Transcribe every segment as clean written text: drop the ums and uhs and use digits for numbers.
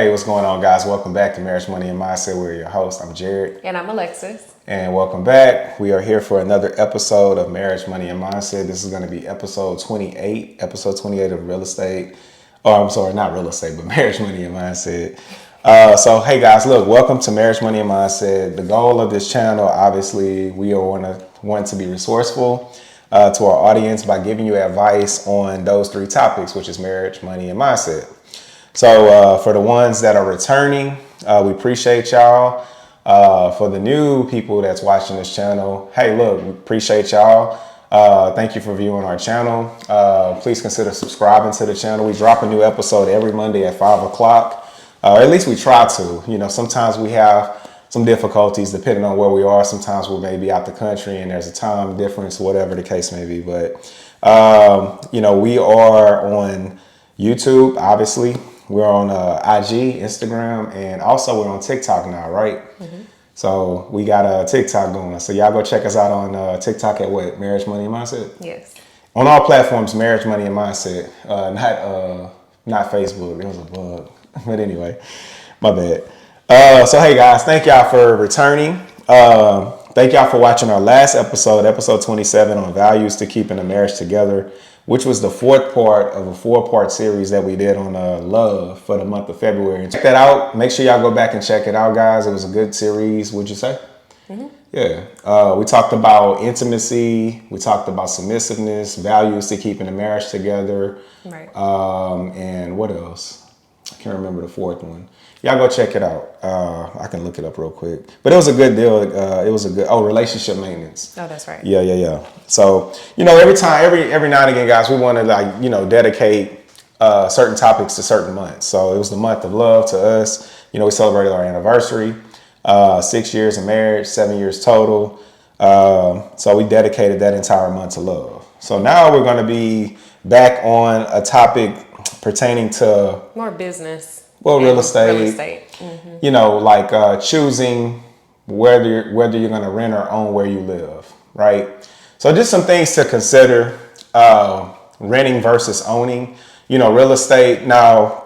Hey, what's going on, guys? Welcome back to Marriage, Money, and Mindset. We're your host. I'm Jared. And I'm Alexis. And welcome back. We are here for another episode of Marriage, Money, and Mindset. This is going to be episode 28. Episode 28 of real estate. Oh, I'm sorry, not real estate, but Marriage, Money, and Mindset. So, hey, guys, look, welcome to Marriage, Money, and Mindset. The goal of this channel, obviously, we want to be resourceful to our audience by giving you advice on those three topics, which is marriage, money, and mindset. So for the ones that are returning, we appreciate y'all. For the new people that's watching this channel, hey, look, we appreciate y'all. Thank you for viewing our channel. Please consider subscribing to the channel. We drop a new episode every Monday at 5 o'clock, or at least we try to. You know, sometimes we have some difficulties depending on where we are. Sometimes we may be out the country and there's a time difference, whatever the case may be. But, you know, we are on YouTube, obviously. We're on IG, Instagram, and also we're on TikTok now, right? Mm-hmm. So we got a TikTok going. So y'all go check us out on TikTok at what? Marriage, Money, and Mindset? Yes. On all platforms, Marriage, Money, and Mindset. Not Facebook. It was a bug. But anyway, my bad. So hey guys, thank y'all for returning. Thank y'all for watching our last episode, episode 27 on values to keeping a marriage together, which was the fourth part of a 4-part series that we did on love for the month of February. Check that out. Make sure y'all go back and check it out, guys. It was a good series, would you say? Mm-hmm. Yeah. We talked about intimacy. We talked about submissiveness, values to keeping a marriage together. Right. And what else? I can't remember the fourth one. Y'all go check it out. I can look it up real quick. But it was a good deal. It was a good, relationship maintenance. Oh, that's right. Yeah. So, you know, every now and again, guys, we want to dedicate certain topics to certain months. So it was the month of love to us. You know, we celebrated our anniversary, 6 years of marriage, 7 years total. So we dedicated that entire month to love. So now we're going to be back on a topic pertaining to more business. Well, real estate. Mm-hmm. You know, like choosing whether you're going to rent or own where you live, right? So just some things to consider, renting versus owning, you know, real estate. Now,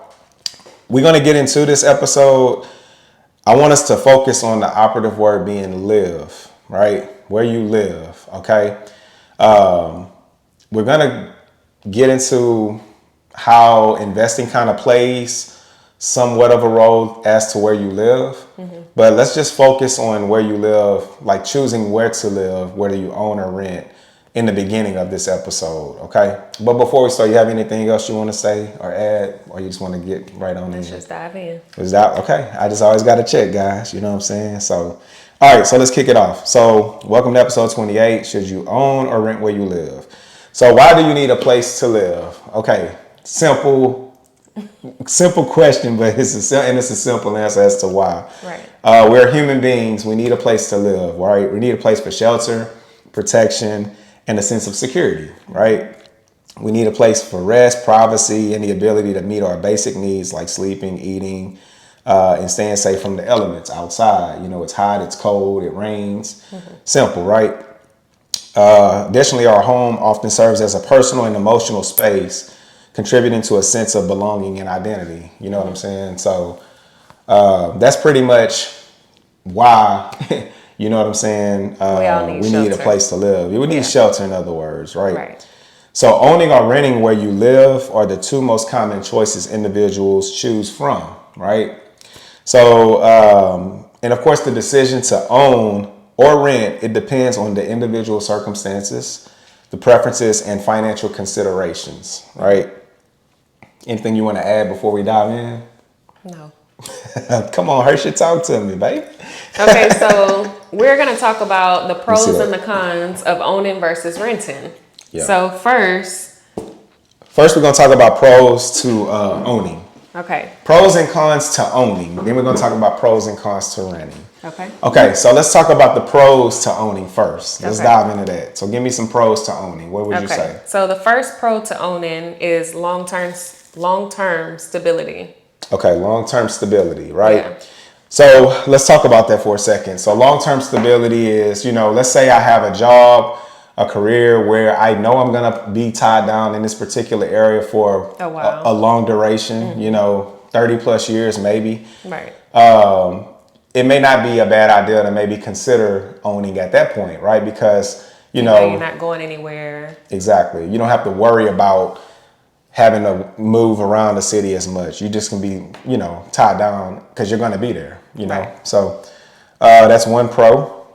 we're going to get into this episode. I want us to focus on the operative word being live, right? Where you live, okay? We're going to get into how investing kind of plays somewhat of a role as to where you live. Mm-hmm. But let's just focus on where you live, like choosing where to live, whether you own or rent, in the beginning of this episode, okay? But before we start, you have anything else you want to say or add, or you just want to get right on in? Let's just dive in. Okay, I just always got to check, guys, you know what I'm saying? So, all right, so let's kick it off. So, welcome to episode 28, should you own or rent where you live? So, why do you need a place to live? Okay, simple question, but it's a simple answer as to why. Right. We're human beings. We need a place to live, right? We need a place for shelter, protection, and a sense of security, right? We need a place for rest, privacy, and the ability to meet our basic needs like sleeping, eating, and staying safe from the elements outside. You know, it's hot, it's cold, it rains. Mm-hmm. Simple, right? Additionally, our home often serves as a personal and emotional space, contributing to a sense of belonging and identity. You know what I'm saying? So that's pretty much why, you know what I'm saying? We need a place to live. We need shelter, in other words, right? So owning or renting where you live are the two most common choices individuals choose from, right? So, and of course, the decision to own or rent, it depends on the individual circumstances, the preferences, and financial considerations, right? Anything you want to add before we dive in? No. Come on, Hershey, talk to me, babe. Okay, so we're going to talk about the pros and the cons of owning versus renting. Yeah. So first, we're going to talk about pros to owning. Okay. Pros and cons to owning. Then we're going to talk about pros and cons to renting. Okay, so let's talk about the pros to owning first. Let's dive into that. So give me some pros to owning. What would you say? So the first pro to owning is long-term stability. Okay, long-term stability, right? Yeah. So let's talk about that for a second. So long-term stability is, you know, let's say I have a job, a career where I know I'm going to be tied down in this particular area for a long duration, you know, 30 plus years maybe, Right. it may not be a bad idea to maybe consider owning at that point, right? Because, you know, you're not going anywhere. Exactly. You don't have to worry about having to move around the city as much. You just can be, you know, tied down because you're going to be there, you know. Right. So that's one pro.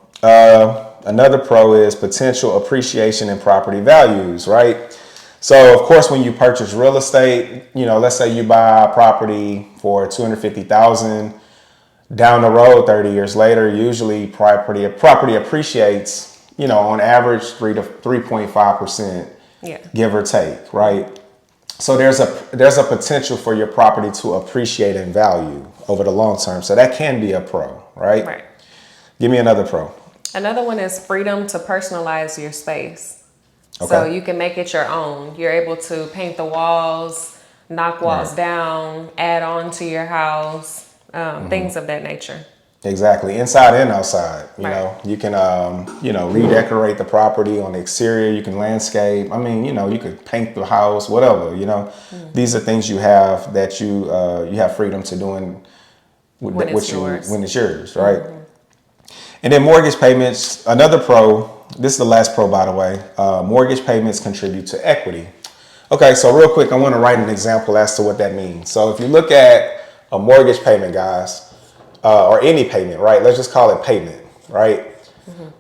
Another pro is potential appreciation in property values, right? So, of course, when you purchase real estate, you know, let's say you buy a property for $250,000. Down the road, 30 years later, usually property appreciates, you know, on average 3 to 3.5%, give or take, right? So there's a potential for your property to appreciate in value over the long term. So that can be a pro, right? Right. Give me another pro. Another one is freedom to personalize your space. Okay. So you can make it your own. You're able to paint the walls, knock walls Right. down, add on to your house, things of that nature. Exactly. Inside and outside, you Right. know, you can, you know, redecorate the property on the exterior. You can landscape. I mean, you know, you could paint the house, whatever, you know, these are things you have that you have freedom to do When it's yours. when it's yours. Right. And then mortgage payments, another pro, this is the last pro, by the way, mortgage payments contribute to equity. Okay. So real quick, I want to write an example as to what that means. So if you look at a mortgage payment, guys, or any payment, right? Let's just call it payment, right?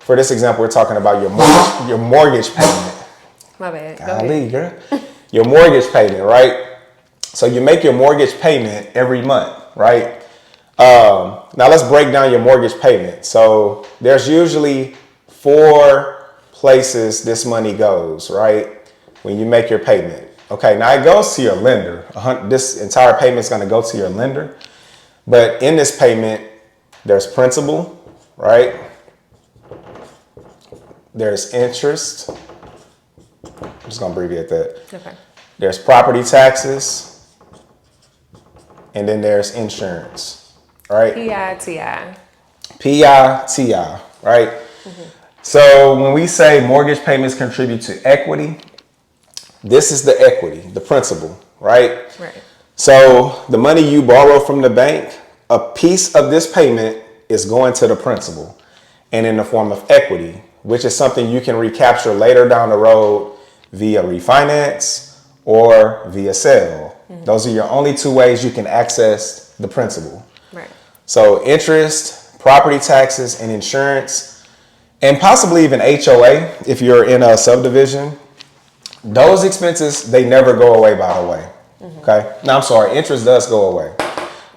For this example, we're talking about your mortgage payment. My bad. Go Golly, ahead. girl. Your mortgage payment, right? So you make your mortgage payment every month, right? Now let's break down your mortgage payment. So there's usually 4 places this money goes, right? When you make your payment. Okay, now it goes to your lender. This entire payment is going to go to your lender. But in this payment, there's principal, right? There's interest. I'm just going to abbreviate that. Okay. There's property taxes. And then there's insurance, right? PITI. PITI, right? So when we say mortgage payments contribute to equity, this is the equity, the principal, right? Right. So the money you borrow from the bank, a piece of this payment is going to the principal and in the form of equity, which is something you can recapture later down the road via refinance or via sale. Those are your only 2 ways you can access the principal. Right. So interest, property taxes, and insurance, and possibly even HOA if you're in a subdivision. Those expenses, they never go away, by the way. Okay. No, I'm sorry. Interest does go away.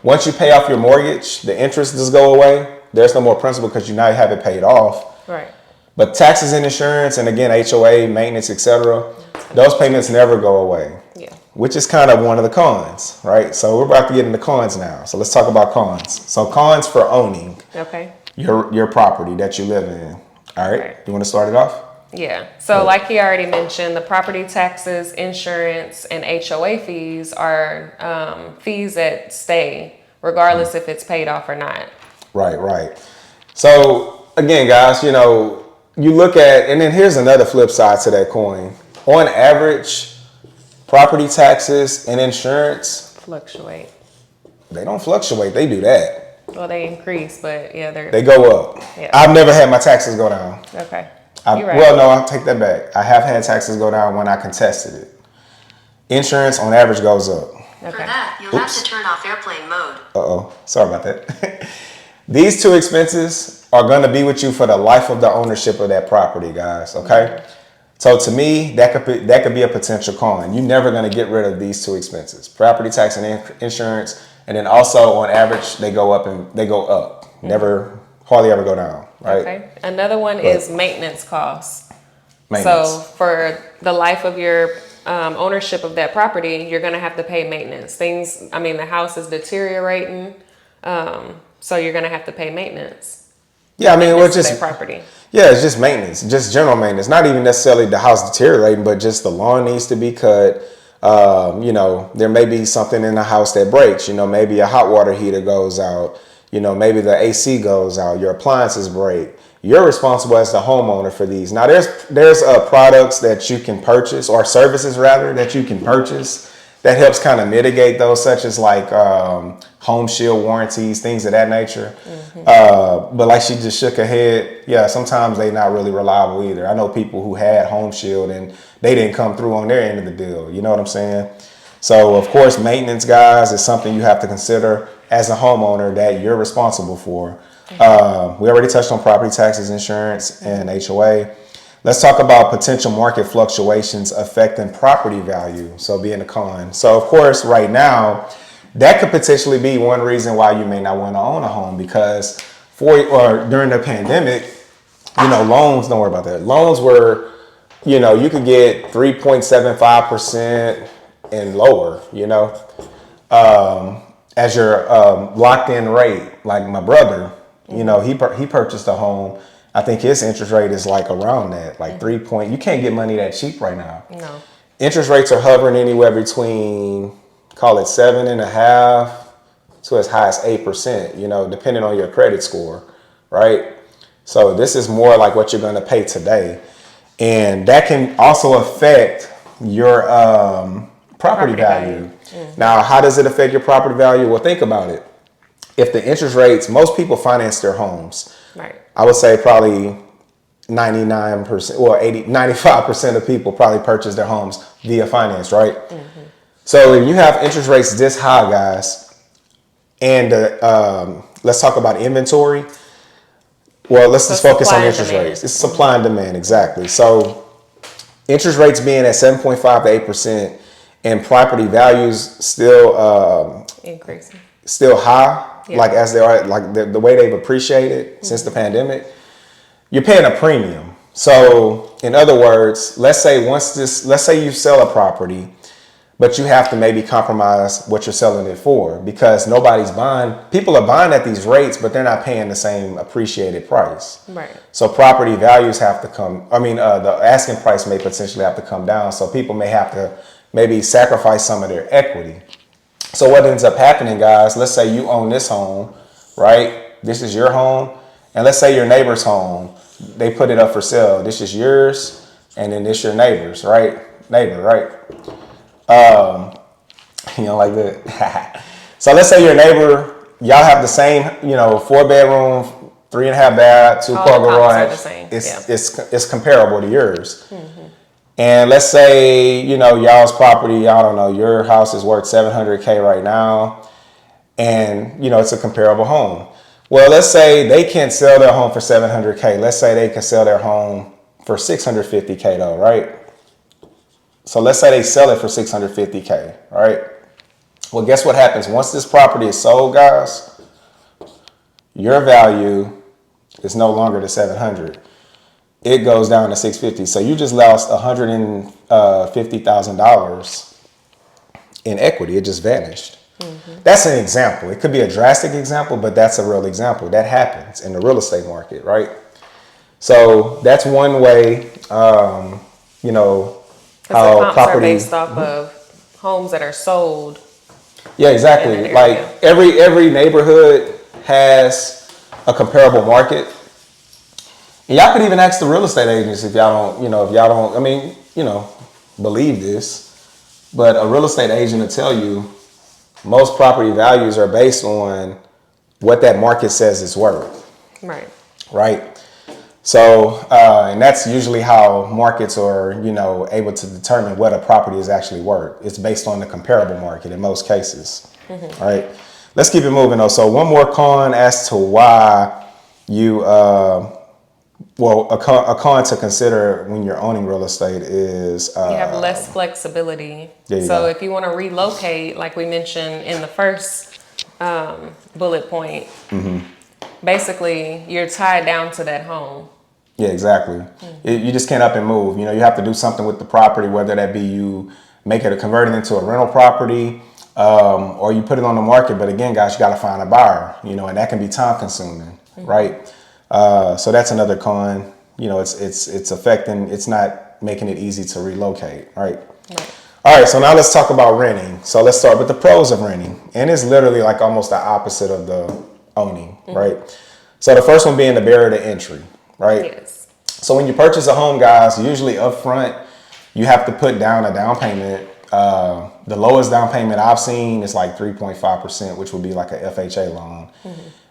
Once you pay off your mortgage, the interest does go away. There's no more principal because you now have it paid off. Right. But taxes and insurance, and again, HOA, maintenance, etc., those payments never go away. Yeah. Which is kind of one of the cons, right? So we're about to get into cons now. So let's talk about cons. So cons for owning Okay. your property that you live in. All right. Right. You want to start it off? Yeah. So like he already mentioned, the property taxes, insurance, and HOA fees are fees that stay regardless if it's paid off or not. Right. So again, guys, you know, you look at, and then here's another flip side to that coin. On average, property taxes and insurance Fluctuate. they don't fluctuate. They do that. Well, they increase, but yeah, They go up. Yeah. I've never had my taxes go down. Okay. You're right. Well, no, I'll take that back. I have had taxes go down when I contested it. Insurance on average goes up. Okay. For that, you'll have to turn off airplane mode. Sorry about that. These 2 expenses are going to be with you for the life of the ownership of that property, guys. Okay. So to me, that could be a potential con. You're never going to get rid of these 2 expenses: property tax and insurance, and then also on average they go up. Never, hardly ever go down. Right. Okay. Another one is maintenance costs. Maintenance. So for the life of your ownership of that property, you're going to have to pay maintenance. The house is deteriorating, so you're going to have to pay maintenance. Yeah, I mean, Maintenance we're to just that property. Yeah, it's just maintenance, just general maintenance. Not even necessarily the house deteriorating, but just the lawn needs to be cut. You know, there may be something in the house that breaks. You know, maybe a hot water heater goes out. You know, maybe the AC goes out. Your appliances break. You're responsible as the homeowner for these. Now, there's products that you can purchase, or services rather, that you can purchase that helps kind of mitigate those, such as like home shield warranties, things of that nature. But like she just shook her head, yeah, sometimes they not really reliable either. I know people who had home shield and they didn't come through on their end of the deal. You know what I'm saying? So of course, maintenance, guys, is something you have to consider as a homeowner that you're responsible for. We already touched on property taxes, insurance, and HOA. Let's talk about potential market fluctuations affecting property value. So being a con. So of course, right now, that could potentially be one reason why you may not want to own a home, because during the pandemic, loans, don't worry about that. Loans were, you could get 3.75% and lower, as your locked in rate. Like my brother, he purchased a home. I think his interest rate is like around that, like 3 point. You can't get money that cheap right now. No. Interest rates are hovering anywhere between, call it 7.5% to as high as 8%, depending on your credit score, right? So this is more like what you're going to pay today. And that can also affect your property value. Now, how does it affect your property value? Well, think about it. If the interest rates, most people finance their homes. Right. I would say probably 99% or 95% of people probably purchase their homes via finance, right? So if you have interest rates this high, guys, and let's talk about inventory. Well, let's just focus on interest rates. It's supply and demand, exactly. So interest rates being at 7.5 to 8% and property values still increasing, still high, like as they are, like the way they've appreciated since the pandemic, you're paying a premium. So in other words, let's say you sell a property, but you have to maybe compromise what you're selling it for, because nobody's buying. People are buying at these rates, but they're not paying the same appreciated price. Right. So property values have to come. The asking price may potentially have to come down. So people may have to maybe sacrifice some of their equity. So what ends up happening, guys, let's say you own this home, right? This is your home. And let's say your neighbor's home, they put it up for sale. This is yours, and then this your neighbor's, right? Neighbor, right? Like that. So let's say your neighbor, y'all have the same, 4-bedroom, 3.5 bath, 2-car garage. It's comparable to yours. And let's say, y'all's property, I don't know, your house is worth $700K right now, and, it's a comparable home. Well, let's say they can't sell their home for $700K. Let's say they can sell their home for $650K though, right? So let's say they sell it for $650K, right? Well, guess what happens? Once this property is sold, guys, your value is no longer the $700. It goes down to $650. So you just lost $150,000 in equity. It just vanished. That's an example. It could be a drastic example, but that's a real example. That happens in the real estate market, right? So that's one way, how comps property are based off of homes that are sold. Yeah, exactly. Like every neighborhood has a comparable market. And y'all could even ask the real estate agents if y'all don't, believe this, but a real estate agent will tell you most property values are based on what that market says it's worth. Right. Right. So, and that's usually how markets are, able to determine what a property is actually worth. It's based on the comparable market in most cases. All right. Let's keep it moving though. So one more con as to why you, a con to consider when you're owning real estate is you have less flexibility. So if you want to relocate, like we mentioned in the first bullet point, basically you're tied down to that home. Yeah, exactly. You just can't up and move. You have to do something with the property, whether that be you convert it into a rental property, or you put it on the market. But again, guys, you got to find a buyer, and that can be time consuming, right? So that's another con. It's affecting. It's not making it easy to relocate, right? All right. So now let's talk about renting. So let's start with the pros of renting, and it's literally like almost the opposite of the owning, right? So the first one being the barrier to entry, right? Yes. So when you purchase a home, guys, usually up front, you have to put down a down payment The lowest down payment I've seen is like 3.5%, which would be like a FHA loan.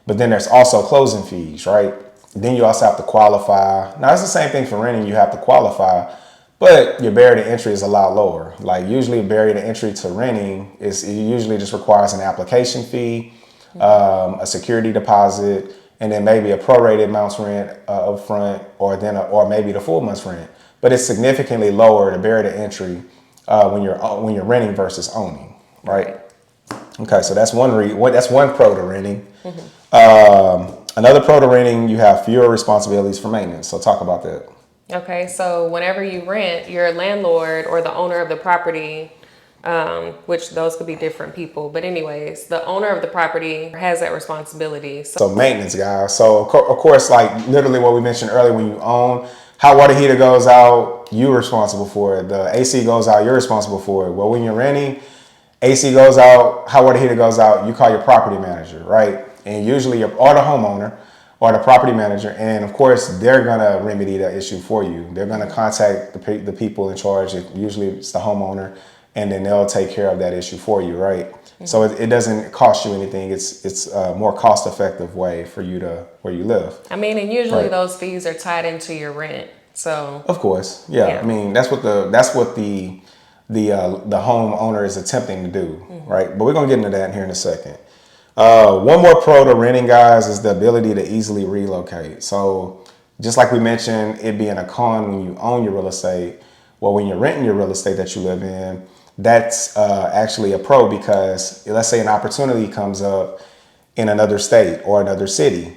But then there's also closing fees, right? Then you also have to qualify. Now it's the same thing for renting. You have to qualify, but your barrier to entry is a lot lower. Like usually barrier to entry to renting it usually just requires an application fee, a security deposit, and then maybe a prorated month's rent up front, or maybe the full month's rent. But it's significantly lower, the barrier to entry, when you're renting versus owning, right? Okay, so that's one pro to renting. Another pro to renting, you have fewer responsibilities for maintenance. So talk about that. Okay, so whenever you rent, your landlord or the owner of the property, which those could be different people, but anyways, the owner of the property has that responsibility. So maintenance, guys. So of course, like literally what we mentioned earlier, when you own, hot water heater goes out, you're responsible for it. The AC goes out, you're responsible for it. Well, when you're renting, AC goes out, hot water heater goes out, you call your property manager, right? And usually or the homeowner or the property manager. And of course, they're going to remedy that issue for you. They're going to contact the people in charge. Usually it's the homeowner, and then they'll take care of that issue for you, right? So it doesn't cost you anything. It's a more cost effective way for you to where you live. I mean, and usually those fees are tied into your rent. So of course, yeah. I mean, that's what the homeowner is attempting to do, right? But we're gonna get into that here in a second. One more pro to renting, guys, is the ability to easily relocate. So just like we mentioned, it being a con when you own your real estate, well, when you're renting your real estate that you live in, that's actually a pro, because let's say an opportunity comes up in another state or another city.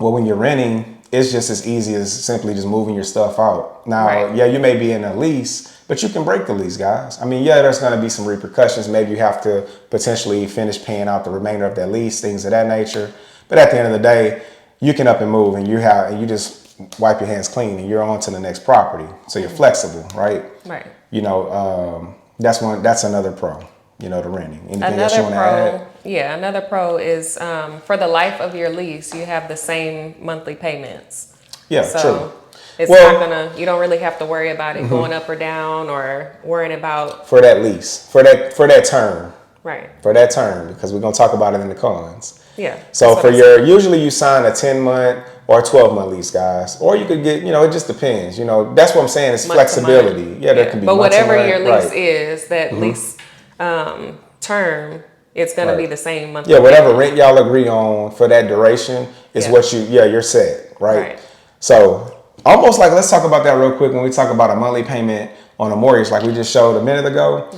Well, when you're renting, it's just as easy as simply just moving your stuff out. Now, yeah, you may be in a lease, but you can break the lease, guys. I mean, yeah, there's going to be some repercussions. Maybe you have to potentially finish paying out the remainder of that lease, things of that nature. But at the end of the day, you can up and move, and you just wipe your hands clean, and you're on to the next property. So you're flexible, right? Right. You know, that's another pro, you know, to renting. Anything else you want to add? Yeah, another pro is for the life of your lease, you have the same monthly payments. Yeah, so true. It's not you don't really have to worry about it going up or down, or worrying about for that lease, for that term. Right. For that term, because we're gonna talk about it in the cons. Yeah. So usually you sign a 10-month or a 12-month lease, guys, or you could get, you know, it just depends. You know, that's what I'm saying. It's flexibility. Yeah, there can be. But whatever your lease is, that lease term, it's gonna be the same monthly. Yeah, whatever rent y'all agree on for that duration is what you're set, right? So almost like, let's talk about that real quick when we talk about a monthly payment on a mortgage, like we just showed a minute ago.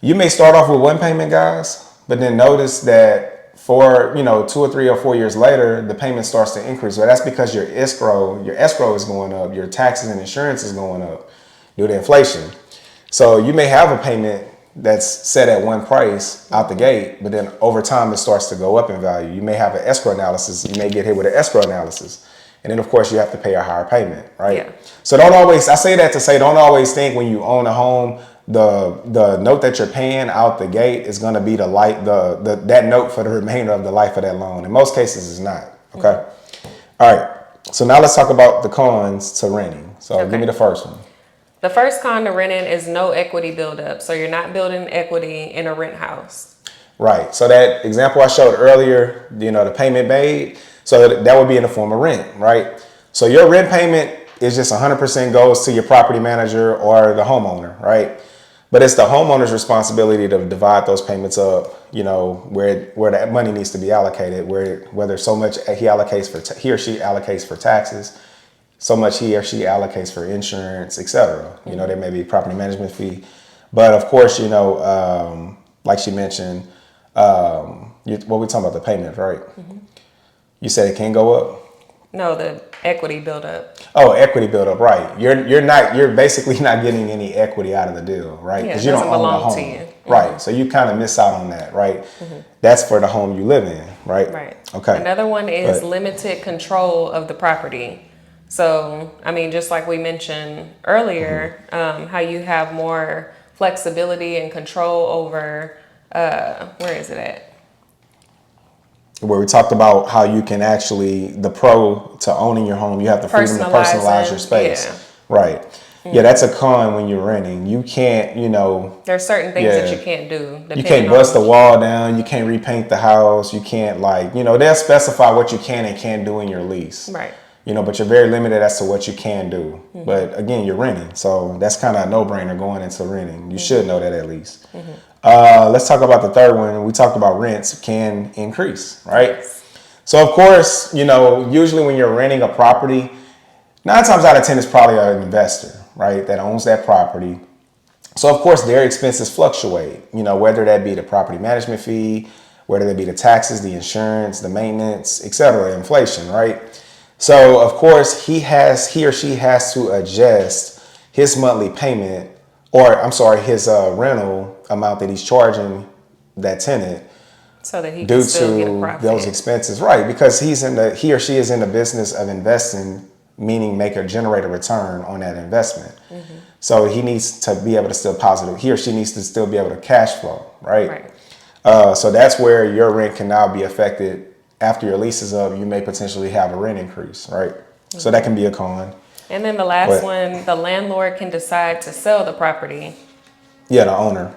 You may start off with one payment, guys, but then notice that for, 2 or 3 or 4 years later, the payment starts to increase. So that's because your escrow is going up, your taxes and insurance is going up due to inflation. So you may have a payment that's set at one price out the gate, but then over time it starts to go up in value. You may have an escrow analysis. You may get hit with an escrow analysis. And then, of course, you have to pay a higher payment, right? Yeah. So I say that to say, don't always think when you own a home, the note that you're paying out the gate is going to be that note for the remainder of the life of that loan. In most cases, it's not, okay? All right, so now let's talk about the cons to renting. So give me the first one. The first con to renting is no equity buildup. So you're not building equity in a rent house. Right, so that example I showed earlier, the payment made, so that would be in the form of rent, right? So your rent payment is just 100% goes to your property manager or the homeowner, right? But it's the homeowner's responsibility to divide those payments up, where that money needs to be allocated, whether so much he or she allocates for taxes, so much he or she allocates for insurance, etc. There may be a property management fee. But of course, like she mentioned, what we talking about, the payment, right? You said it can go up? No, the equity buildup. Oh, equity buildup, right. You're basically not getting any equity out of the deal, right? Because you don't own the home. To you. Right. So you kind of miss out on that, right? That's for the home you live in, right? Right. Okay. Another one is limited control of the property. So, I mean, just like we mentioned earlier, how you have more flexibility and control over, where is it at? Where we talked about how you can actually, the pro to owning your home, you have the freedom to personalize your space. Yeah. Right. Yeah, that's a con when you're renting. You can't, you know. There's certain things that you can't do. You can't bust the wall down. You can't repaint the house. You can't, like, you know, they'll specify what you can and can't do in your lease. Right. You know, but you're very limited as to what you can do. But again, you're renting. So that's kind of a no-brainer going into renting. You should know that at least. Let's talk about the third one. We talked about rents can increase, right? So, of course, you know, usually when you're renting a property, 9 times out of 10 is probably an investor, right, that owns that property. So, of course, their expenses fluctuate, you know, whether that be the property management fee, whether that be the taxes, the insurance, the maintenance, etc., inflation, right? So, of course, he or she has to adjust his monthly payment, or I'm sorry, his rental amount that he's charging that tenant, so that he due can still get a to profit. those expenses, right? Because he or she is in the business of investing, meaning generate a return on that investment. So he needs to be able to still positive. He or she needs to still be able to cash flow, right? So that's where your rent can now be affected. After your lease is up, you may potentially have a rent increase, right? So that can be a con. And then the last one, the landlord can decide to sell the property. Yeah, the owner,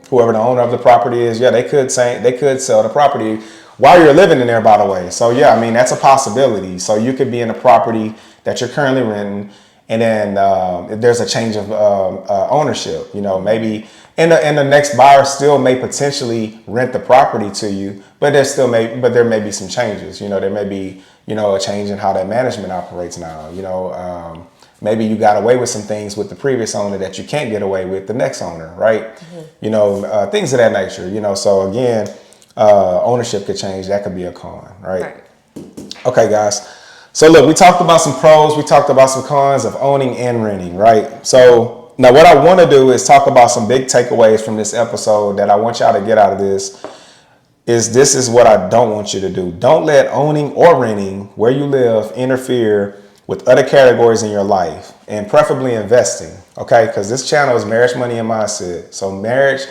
whoever the owner of the property is, they could sell the property while you're living in there, by the way. So yeah, I mean, that's a possibility. So you could be in a property that you're currently renting, and then if there's a change of ownership, you know, maybe, and the next buyer still may potentially rent the property to you, but there may be some changes. You know, there may be, you know, a change in how that management operates now. You know, maybe you got away with some things with the previous owner that you can't get away with the next owner, right? You know, things of that nature. You know, so again, ownership could change. That could be a con, right? Okay, guys. So look, we talked about some pros, we talked about some cons of owning and renting, right? So now what I want to do is talk about some big takeaways from this episode that I want y'all to get out of this. This is what I don't want you to do. Don't let owning or renting where you live interfere with other categories in your life, and preferably investing, okay? Because this channel is Marriage, Money, and Mindset. So marriage,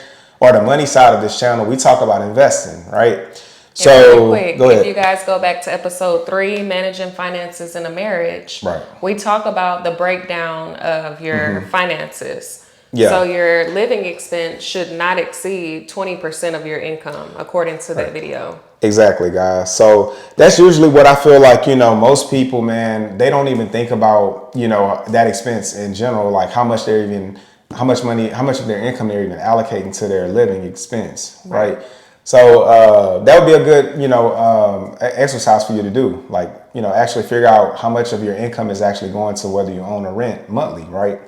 or the money side of this channel, we talk about investing, right? So, really quick, go ahead. If you guys go back to episode 3, Managing Finances in a Marriage, we talk about the breakdown of your finances. So your living expense should not exceed 20% of your income, according to that video. Exactly, guys. So that's usually what I feel like, you know, most people, man, they don't even think about, you know, that expense in general, like how much of their income they're even allocating to their living expense, right? So that would be a good, you know, exercise for you to do. Like, you know, actually figure out how much of your income is actually going to whether you own or rent monthly, right?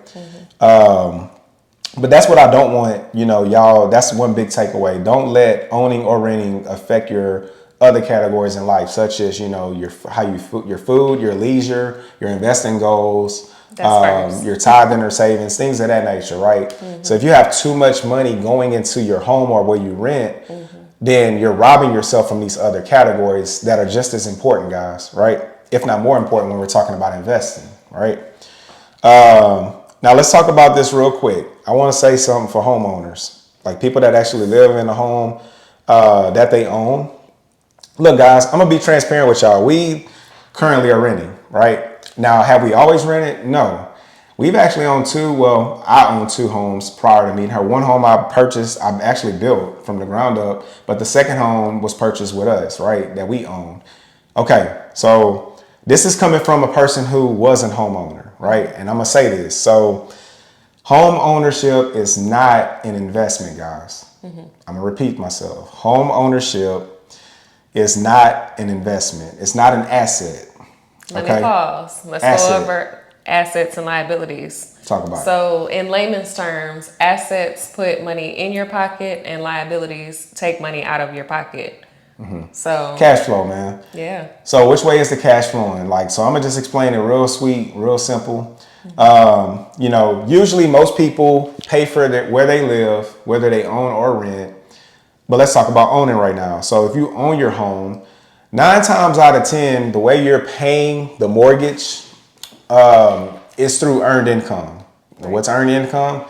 But that's what I don't want, you know, y'all. That's one big takeaway. Don't let owning or renting affect your other categories in life, such as, you know, your food, your leisure, your investing goals, your tithing or savings, things of that nature, right? So if you have too much money going into your home or where you rent, then you're robbing yourself from these other categories that are just as important, guys, right? If not more important when we're talking about investing, right? Now let's talk about this real quick. I want to say something for homeowners, like people that actually live in a home that they own. Look, guys, I'm gonna be transparent with y'all. We currently are renting, right? Now, have we always rented? No. We've actually owned I owned 2 homes prior to meeting her. One home I actually built from the ground up, but the second home was purchased with us, right? That we own. Okay, so this is coming from a person who wasn't homeowner, right? And I'm gonna say this. So home ownership is not an investment, guys. I'm gonna repeat myself. Home ownership is not an investment. It's not an asset. Let me pause. Let's go over assets and liabilities. Talk about it. So in layman's terms, assets put money in your pocket and liabilities take money out of your pocket. So cash flow, man. Yeah. So which way is the cash flowing? Like, so I'm gonna just explain it real sweet, real simple. You know, usually most people pay for where they live, whether they own or rent. But let's talk about owning right now. So if you own your home, 9 times out of 10, the way you're paying the mortgage is through earned income. What's earned income?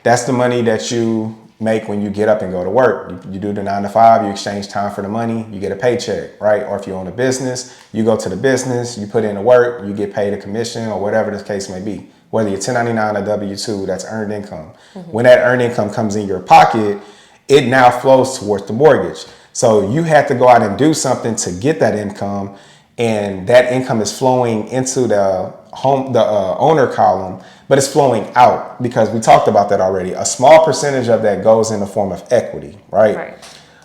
That's the money that you make when you get up and go to work. You do the 9 to 5, you exchange time for the money, you get a paycheck, right? Or if you own a business, you go to the business, you put in the work, you get paid a commission or whatever the case may be. whether you're 1099 or W-2, that's earned income. When that earned income comes in your pocket, it now flows towards the mortgage. So you had to go out and do something to get that income, and that income is flowing into the owner column, but it's flowing out because we talked about that already. A small percentage of that goes in the form of equity, right?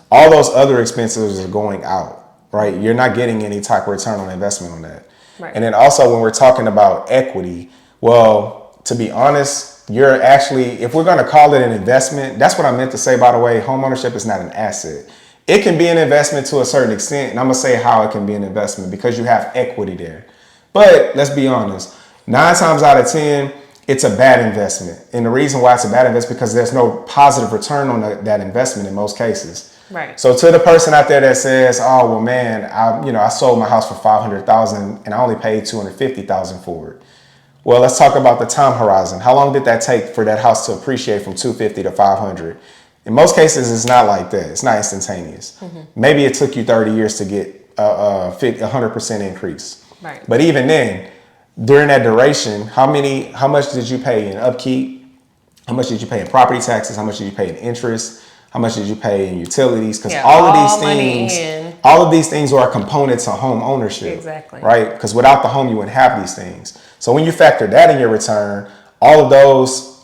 All those other expenses are going out, right? You're not getting any type of return on investment on that. Right. And then also when we're talking about equity, well, to be honest, you're actually, if we're going to call it an investment, that's what I meant to say, by the way. Homeownership is not an asset. It can be an investment to a certain extent, and I'm going to say how it can be an investment because you have equity there. But let's be honest, 9 times out of 10, it's a bad investment. And the reason why it's a bad investment is because there's no positive return on that investment in most cases. Right. So to the person out there that says, "Oh well, man, I sold my house for $500,000 and I only paid $250,000 for it." Well, let's talk about the time horizon. How long did that take for that house to appreciate from $250 to $500? In most cases, it's not like that. It's not instantaneous. Maybe it took you 30 years to get a 100% increase. Right. But even then, during that duration, how much did you pay in upkeep? How much did you pay in property taxes? How much did you pay in interest? How much did you pay in utilities? Because all of these things are components of home ownership. Exactly. Right? Because without the home, you wouldn't have these things. So when you factor that in your return, all of those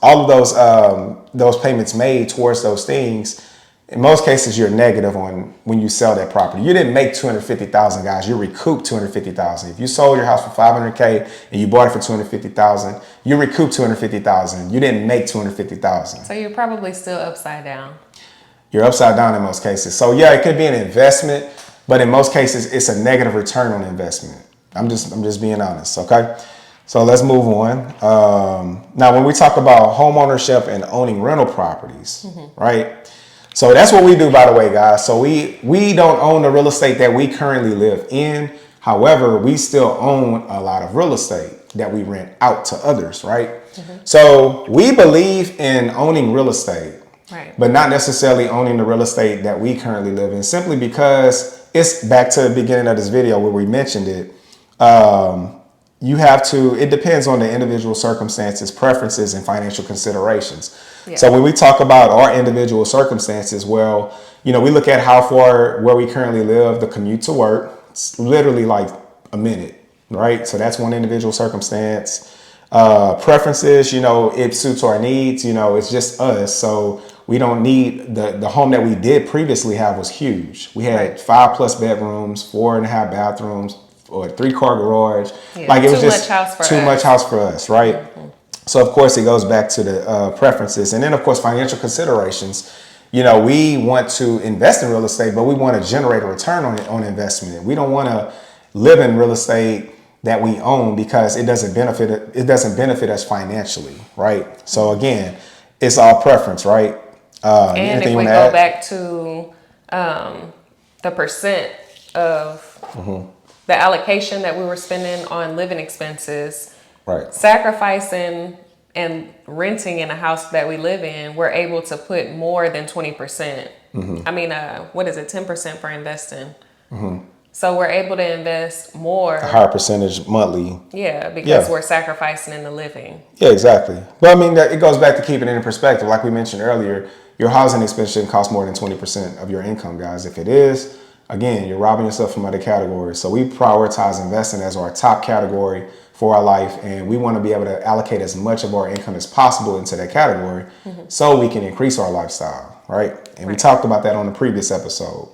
payments made towards those things, in most cases, you're negative on when you sell that property. You didn't make $250,000, guys. You recouped $250,000. If you sold your house for $500K and you bought it for $250,000, you recouped $250,000. You didn't make $250,000. So you're probably still upside down. You're upside down in most cases. So yeah, it could be an investment, but in most cases, it's a negative return on investment. I'm just being honest. Okay. So let's move on. Now, when we talk about home ownership and owning rental properties, right? So that's what we do, by the way, guys. So we don't own the real estate that we currently live in. However, we still own a lot of real estate that we rent out to others, right? So we believe in owning real estate, but not necessarily owning the real estate that we currently live in, simply because it's back to the beginning of this video where we mentioned it. It depends on the individual circumstances, preferences, and financial considerations. Yeah. So when we talk about our individual circumstances, well, we look at how far where we currently live, the commute to work, it's literally like a minute, right? So that's one individual circumstance. Preferences, it suits our needs, it's just us. So we don't need the home that we did previously have was huge. We had 5+ bedrooms, 4.5 bathrooms, or a 3-car garage. Yeah, like it was just too much house for us, right? So of course it goes back to the preferences, and then of course financial considerations. We want to invest in real estate, but we want to generate a return on investment. We don't want to live in real estate that we own because it doesn't benefit us financially, right? So again, it's all preference, right? And if we go back to the percent of the allocation that we were spending on living expenses, sacrificing and renting in a house that we live in, we're able to put more than 20%. I mean, what is it? 10% for investing. So we're able to invest more. A higher percentage monthly. Yeah, because we're sacrificing in the living. Yeah, exactly. But I mean, it goes back to keeping it in perspective. Like we mentioned earlier, your housing expense shouldn't cost more than 20% of your income, guys. If it is, again, you're robbing yourself from other categories. So we prioritize investing as our top category for our life, and we want to be able to allocate as much of our income as possible into that category so we can increase our lifestyle, right? And we talked about that on the previous episode.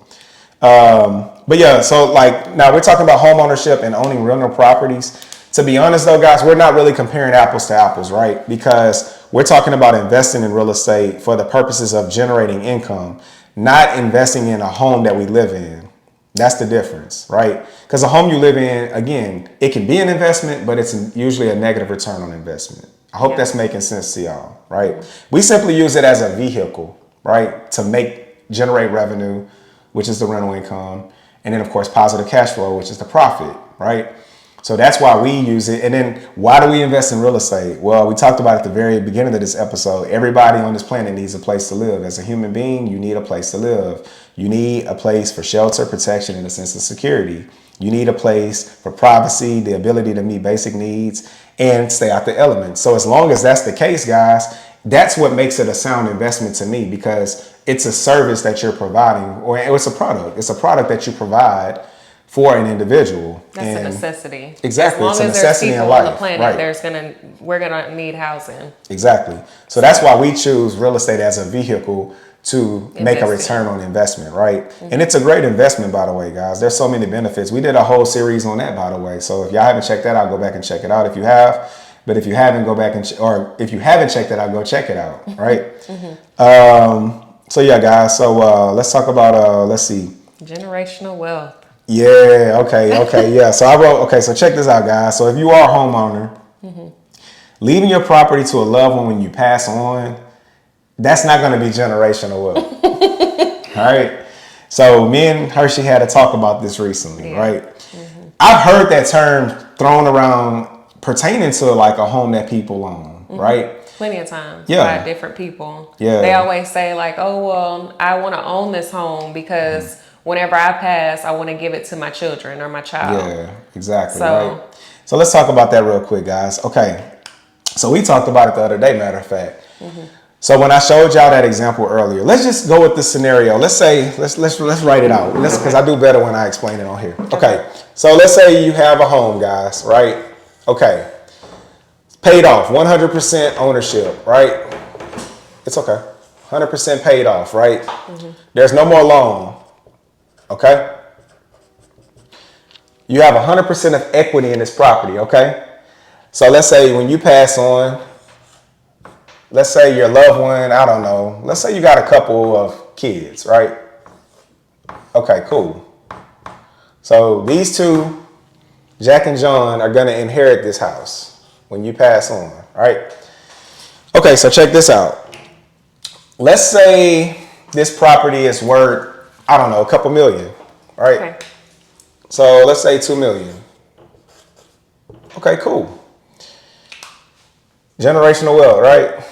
But yeah, so like now we're talking about home ownership and owning rental properties. To be honest though, guys, we're not really comparing apples to apples, right? Because we're talking about investing in real estate for the purposes of generating income, not investing in a home that we live in. That's the difference, right? Because a home you live in, again, it can be an investment, but it's usually a negative return on investment. I hope that's making sense to y'all, right? We simply use it as a vehicle, right? To generate revenue, which is the rental income. And then of course, positive cash flow, which is the profit, right? So that's why we use it. And then why do we invest in real estate? Well, we talked about at the very beginning of this episode, everybody on this planet needs a place to live. As a human being, you need a place to live. You need a place for shelter, protection, and a sense of security. You need a place for privacy, the ability to meet basic needs, and stay out the elements. So as long as that's the case, guys, that's what makes it a sound investment to me, because it's a service that you're providing, or it's a product. It's a product that you provide for an individual. That's a necessity. Exactly. As long as there's people on the planet, we're gonna need housing. Exactly. So that's why we choose real estate as a vehicle to make a return on investment, right? And it's a great investment, by the way, guys. There's so many benefits. We did a whole series on that, by the way. So if y'all haven't checked that out, go back and check it out if you have. But if you haven't, go back and or if you haven't checked it out, go check it out, right? So yeah, guys. So let's talk about let's see. Generational wealth. Yeah. Okay. Yeah. So I wrote. Okay. So check this out, guys. So if you are a homeowner, leaving your property to a loved one when you pass on, that's not going to be generational wealth. All right. So me and Hershey had a talk about this recently, right? I've heard that term thrown around pertaining to like a home that people own, right? Plenty of times by different people. Yeah. They always say like, oh, well, I want to own this home because whenever I pass, I want to give it to my children or my child. Yeah, exactly. Right. So let's talk about that real quick, guys. Okay. So we talked about it the other day, matter of fact. So when I showed y'all that example earlier, let's just go with the scenario. Let's say, let's write it out. Because I do better when I explain it on here. Okay. So let's say you have a home, guys, right? Okay. Paid off, 100% ownership, right? It's okay. 100% paid off, right? There's no more loan. Okay. You have 100% of equity in this property. Okay. So let's say when you pass on, let's say your loved one, I don't know, let's say you got a couple of kids, right? Okay, cool. So these two, Jack and John, are going to inherit this house when you pass on, right? Okay, so check this out. Let's say this property is worth, I don't know, a couple million, right? Okay. So let's say 2 million. Okay, cool. Generational wealth, right?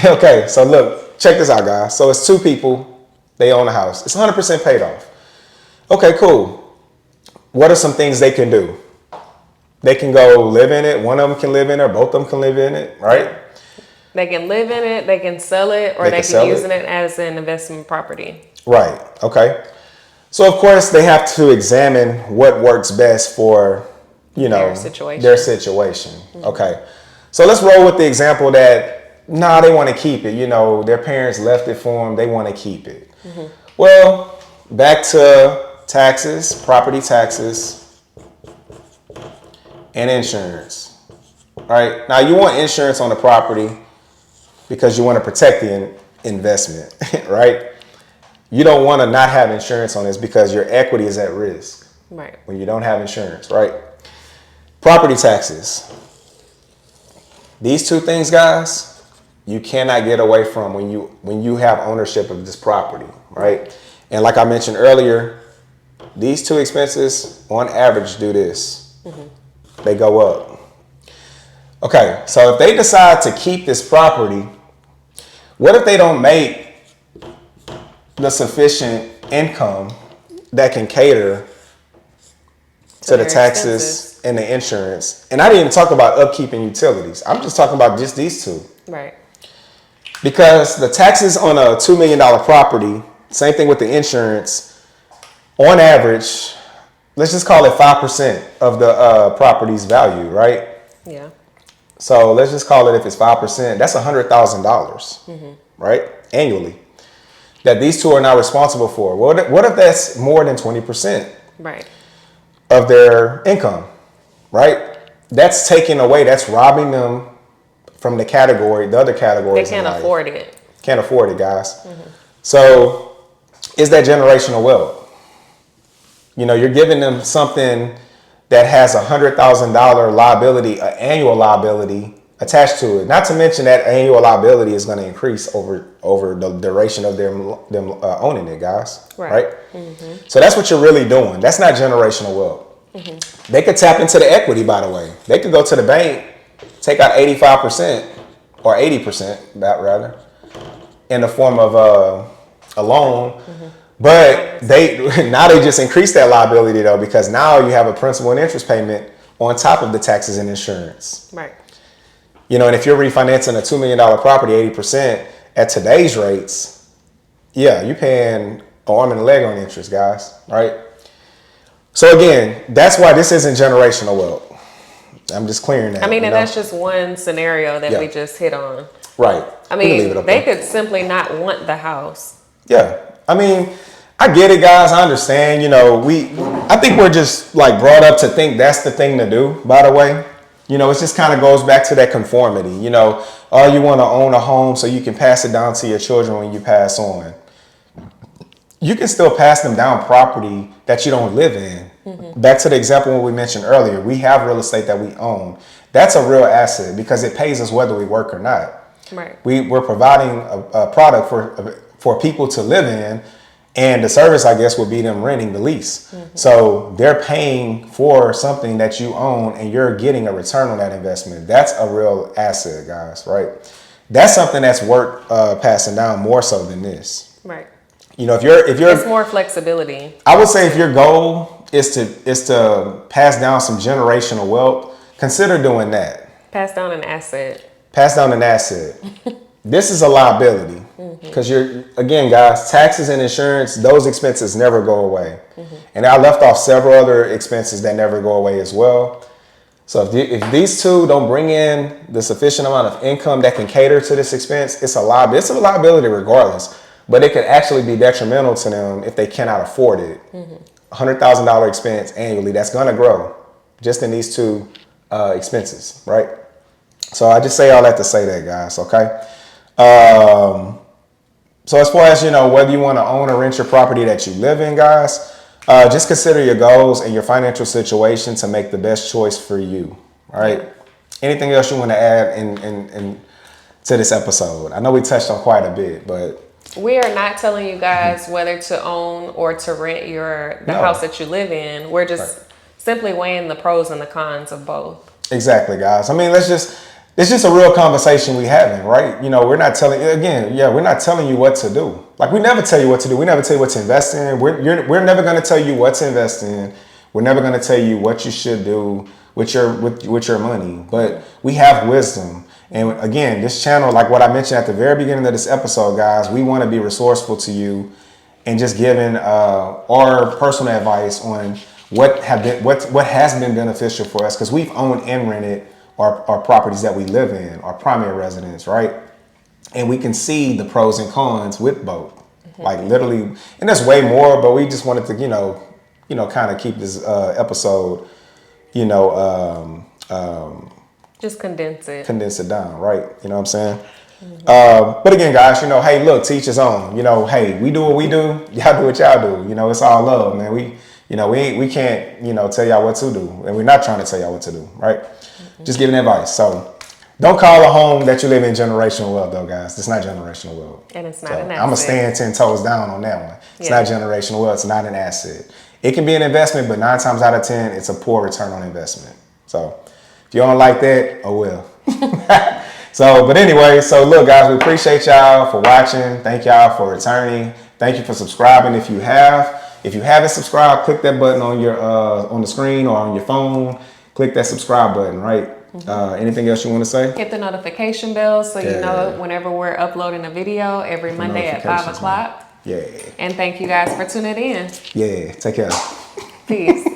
Okay, so look, check this out, guys. So it's two people, they own a house. It's 100% paid off. Okay, cool. What are some things they can do? They can go live in it. One of them can live in it, or both of them can live in it, right? They can live in it, they can sell it, or they can use it as an investment property. Right, okay. So of course they have to examine what works best for, you know, their situation. Okay. So let's roll with the example that they want to keep it. You know, their parents left it for them. They want to keep it. Well, back to taxes, property taxes, and insurance. All right. Now you want insurance on the property because you want to protect the investment, right? You don't want to not have insurance on this because your equity is at risk. Right. When you don't have insurance, right? Property taxes. These two things, guys, you cannot get away from when you have ownership of this property, right? And like I mentioned earlier, these two expenses on average do this. They go up. Okay, so if they decide to keep this property, what if they don't make the sufficient income that can cater to the taxes and the insurance? And I didn't even talk about upkeep and utilities. I'm just talking about just these two. Right. Because the taxes on a $2 million property, same thing with the insurance, on average, let's just call it 5% of the property's value, right? Yeah. So let's just call it, if it's 5%, that's $100,000, right? Annually. That these two are not responsible for. What if that's more than 20%? Right. Of their income, right? That's taking away, that's robbing them from the other categories. They can't afford it. Can't afford it, guys. So is that generational wealth? You know, you're giving them something that has $100,000 liability, an annual liability attached to it. Not to mention that annual liability is going to increase over the duration of them owning it, guys. Right? So that's what you're really doing. That's not generational wealth. They could tap into the equity, by the way. They could go to the bank, take out 85% or 80%, rather, in the form of a loan. But now they just increased that liability though, because now you have a principal and interest payment on top of the taxes and insurance. Right. You know, and if you're refinancing a $2 million property, 80% at today's rates, yeah, you're paying an arm and a leg on interest, guys, right? So again, that's why this isn't generational wealth. I'm just clearing that. I mean, and that's just one scenario that we just hit on. Right. I mean, they could simply not want the house. Yeah. I mean, I get it, guys. I understand. You know, I think we're just like brought up to think that's the thing to do, by the way. You know, it just kind of goes back to that conformity. You know, oh, you want to own a home so you can pass it down to your children when you pass on. You can still pass them down property that you don't live in. Mm-hmm. Back to the example what we mentioned earlier, we have real estate that we own. That's a real asset because it pays us whether we work or not. Right. We're providing a product for people to live in, and the service, I guess, would be them renting the lease. Mm-hmm. So they're paying for something that you own, and you're getting a return on that investment. That's a real asset, guys. Right? That's something that's worth passing down more so than this. Right. You know, if you're it's more flexibility. I would say if your goal is to pass down some generational wealth, consider doing that. Pass down an asset. Pass down an asset. This is a liability because again, guys, taxes and insurance, those expenses never go away. Mm-hmm. And I left off several other expenses that never go away as well. So if these two don't bring in the sufficient amount of income that can cater to this expense, it's a liability. It's a liability regardless. But it could actually be detrimental to them if they cannot afford it. Mm-hmm. $100,000 expense annually, that's going to grow just in these two expenses, right? So I just say all that to say that, guys, okay? So as far as, you know, whether you want to own or rent your property that you live in, guys, just consider your goals and your financial situation to make the best choice for you, all right? Anything else you want to add in to this episode? I know we touched on quite a bit, but... We are not telling you guys whether to own or to rent the house that you live in. We're just simply weighing the pros and the cons of both. Exactly, guys. I mean, it's just a real conversation we having, right? You know, we're not telling you what to do. Like, we never tell you what to do. We never tell you what to invest in. We're never going to tell you what to invest in. We're never going to tell you what you should do with your money. But we have wisdom. And again, this channel, like what I mentioned at the very beginning of this episode, guys, we want to be resourceful to you and just giving our personal advice on what has been beneficial for us, because we've owned and rented our properties that we live in, our primary residence, right? And we can see the pros and cons with both. Mm-hmm. Like literally, and there's way more, but we just wanted to, you know, kind of keep this episode, just condense it down, right? You know what I'm saying? Mm-hmm. But again, guys, you know, hey, look, to each his own. You know, hey, we do what we do. Y'all do what y'all do. You know, it's all love, man. We can't, tell y'all what to do. And we're not trying to tell y'all what to do, right? Mm-hmm. Just giving advice. So don't call a home that you live in generational wealth, though, guys. It's not generational wealth. And it's not an asset. I'm going to stand 10 toes down on that one. It's not generational wealth. It's not an asset. It can be an investment, but 9 times out of 10, it's a poor return on investment. So if you don't like that, oh well. But anyway, so look, guys, we appreciate y'all for watching. Thank y'all for returning. Thank you for subscribing if you have. If you haven't subscribed, click that button on your on the screen or on your phone. Click that subscribe button, right? Mm-hmm. Anything else you want to say? Hit the notification bell so you know whenever we're uploading a video every Monday at 5 o'clock. Yeah. And thank you guys for tuning in. Yeah. Take care. Peace.